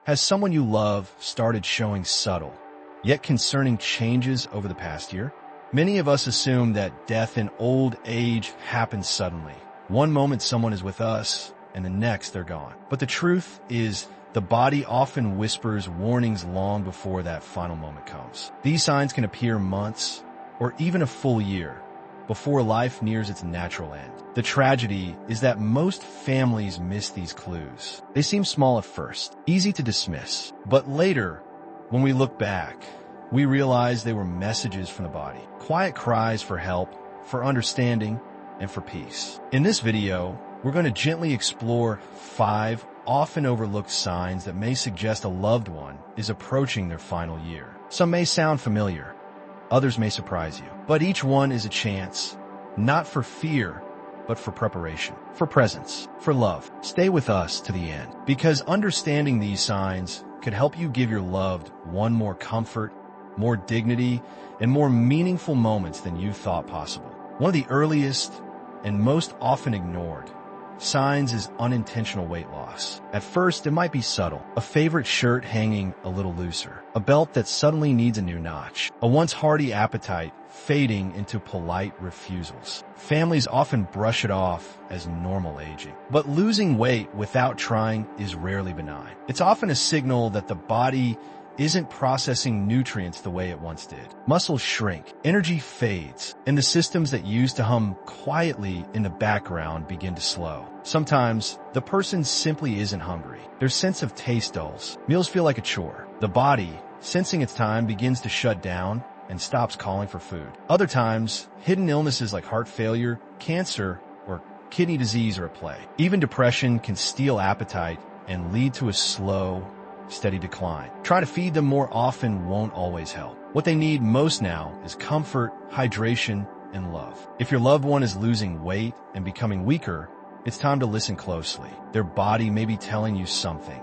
Has someone you love started showing subtle, yet concerning changes over the past year? Many of us assume that death and old age happens suddenly. One moment someone is with us, and the next they're gone. But the truth is, the body often whispers warnings long before that final moment comes. These signs can appear months, or even a full year, before life nears its natural end. The tragedy is that most families miss these clues. They seem small at first, easy to dismiss, but later, when we look back, we realize they were messages from the body, quiet cries for help, for understanding, and for peace. In this video, we're going to gently explore 5 often overlooked signs that may suggest a loved one is approaching their final year. Some may sound familiar, others may surprise you, but each one is a chance, not for fear, but for preparation, for presence, for love. Stay with us to the end, because understanding these signs could help you give your loved one more comfort, more dignity, and more meaningful moments than you thought possible. One of the earliest and most often ignored signs is unintentional weight loss. At first, it might be subtle. A favorite shirt hanging a little looser. A belt that suddenly needs a new notch. A once hearty appetite fading into polite refusals. Families often brush it off as normal aging. But losing weight without trying is rarely benign. It's often a signal that the body isn't processing nutrients the way it once did. Muscles shrink, energy fades, and the systems that used to hum quietly in the background begin to slow. Sometimes, the person simply isn't hungry. Their sense of taste dulls. Meals feel like a chore. The body, sensing its time, begins to shut down and stops calling for food. Other times, hidden illnesses like heart failure, cancer, or kidney disease are at play. Even depression can steal appetite and lead to a slow, steady decline. Try to feed them more often won't always help. What they need most now is comfort, hydration, and love. If your loved one is losing weight and becoming weaker, it's time to listen closely. Their body may be telling you something,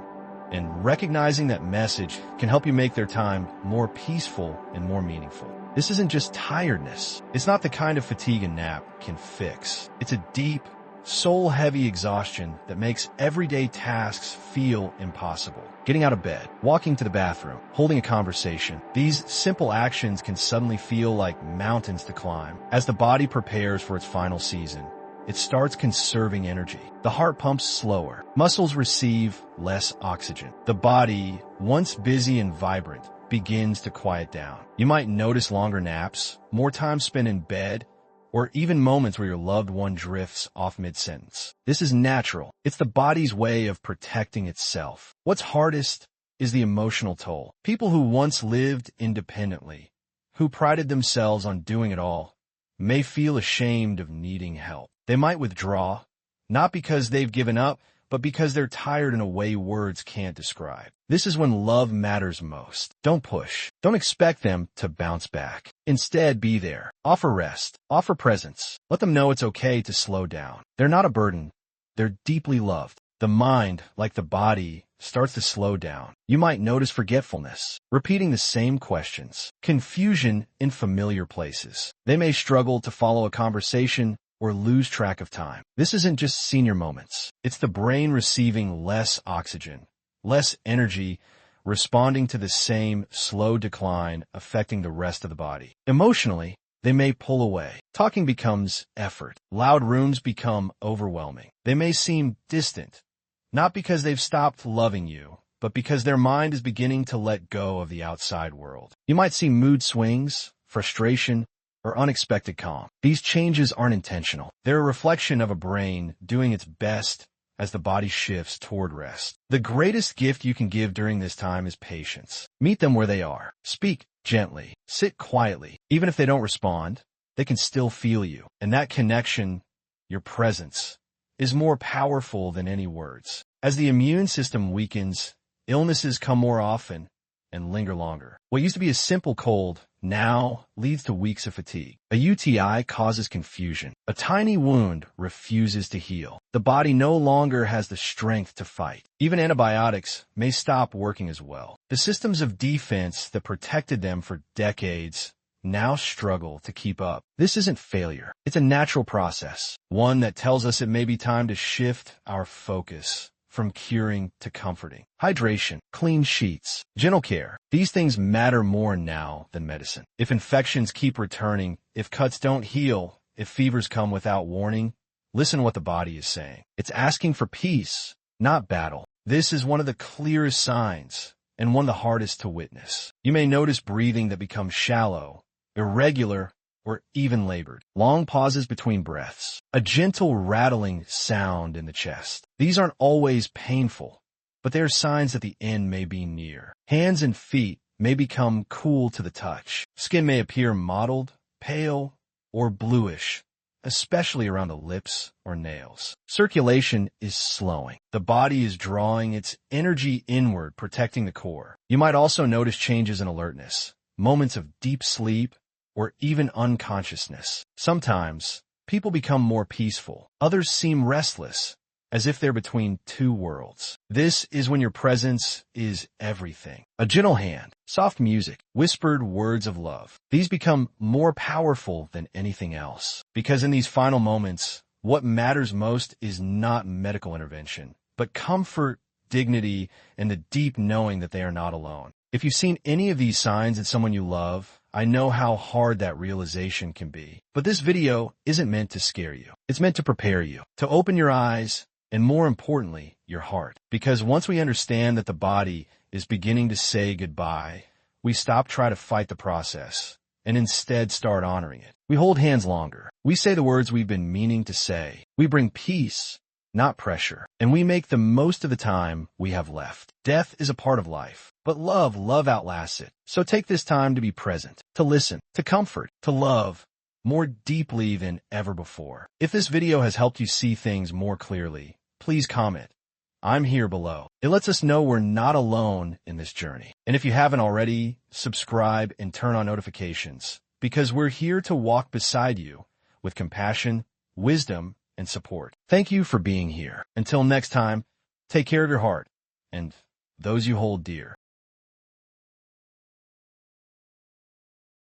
and recognizing that message can help you make their time more peaceful and more meaningful. This isn't just tiredness. It's not the kind of fatigue a nap can fix. It's a deep, soul-heavy exhaustion that makes everyday tasks feel impossible. Getting out of bed, walking to the bathroom, holding a conversation. These simple actions can suddenly feel like mountains to climb. As the body prepares for its final season, it starts conserving energy. The heart pumps slower. Muscles receive less oxygen. The body, once busy and vibrant, begins to quiet down. You might notice longer naps, more time spent in bed, or even moments where your loved one drifts off mid-sentence. This is natural. It's the body's way of protecting itself. What's hardest is the emotional toll. People who once lived independently, who prided themselves on doing it all, may feel ashamed of needing help. They might withdraw, not because they've given up, but because they're tired in a way words can't describe. This is when love matters most. Don't push. Don't expect them to bounce back. Instead, be there. Offer rest. Offer presence. Let them know it's okay to slow down. They're not a burden. They're deeply loved. The mind, like the body, starts to slow down. You might notice forgetfulness, repeating the same questions, confusion in familiar places. They may struggle to follow a conversation or lose track of time. This isn't just senior moments. It's the brain receiving less oxygen, less energy, responding to the same slow decline affecting the rest of the body. Emotionally, they may pull away. Talking becomes effort. Loud rooms become overwhelming. They may seem distant, not because they've stopped loving you, but because their mind is beginning to let go of the outside world. You might see mood swings, frustration, or unexpected calm. These changes aren't intentional. They're a reflection of a brain doing its best as the body shifts toward rest. The greatest gift you can give during this time is patience. Meet them where they are. Speak gently. Sit quietly. Even if they don't respond, they can still feel you. And that connection, your presence, is more powerful than any words. As the immune system weakens, illnesses come more often and linger longer. What used to be a simple cold now leads to weeks of fatigue. A UTI causes confusion. A tiny wound refuses to heal. The body no longer has the strength to fight. Even antibiotics may stop working as well. The systems of defense that protected them for decades now struggle to keep up. This isn't failure. It's a natural process, one that tells us it may be time to shift our focus from curing to comforting. Hydration, clean sheets, gentle care. These things matter more now than medicine. If infections keep returning, if cuts don't heal, if fevers come without warning, listen to what the body is saying. It's asking for peace, not battle. This is one of the clearest signs, and one of the hardest to witness. You may notice breathing that becomes shallow, irregular, or even labored. Long pauses between breaths. A gentle rattling sound in the chest. These aren't always painful, but they are signs that the end may be near. Hands and feet may become cool to the touch. Skin may appear mottled, pale, or bluish, especially around the lips or nails. Circulation is slowing. The body is drawing its energy inward, protecting the core. You might also notice changes in alertness, moments of deep sleep, or even unconsciousness. Sometimes, people become more peaceful. Others seem restless, as if they're between two worlds. This is when your presence is everything. A gentle hand, soft music, whispered words of love. These become more powerful than anything else. Because in these final moments, what matters most is not medical intervention, but comfort, dignity, and the deep knowing that they are not alone. If you've seen any of these signs in someone you love, I know how hard that realization can be. But this video isn't meant to scare you. It's meant to prepare you, to open your eyes, and more importantly, your heart. Because once we understand that the body is beginning to say goodbye, we stop trying to fight the process and instead start honoring it. We hold hands longer. We say the words we've been meaning to say. We bring peace, not pressure. And we make the most of the time we have left. Death is a part of life, but love outlasts it. So take this time to be present, to listen, to comfort, to love more deeply than ever before. If this video has helped you see things more clearly, please comment. I'm here below. It lets us know we're not alone in this journey. And if you haven't already, subscribe and turn on notifications, because we're here to walk beside you with compassion, wisdom, and support. Thank you for being here. Until next time, take care of your heart and those you hold dear.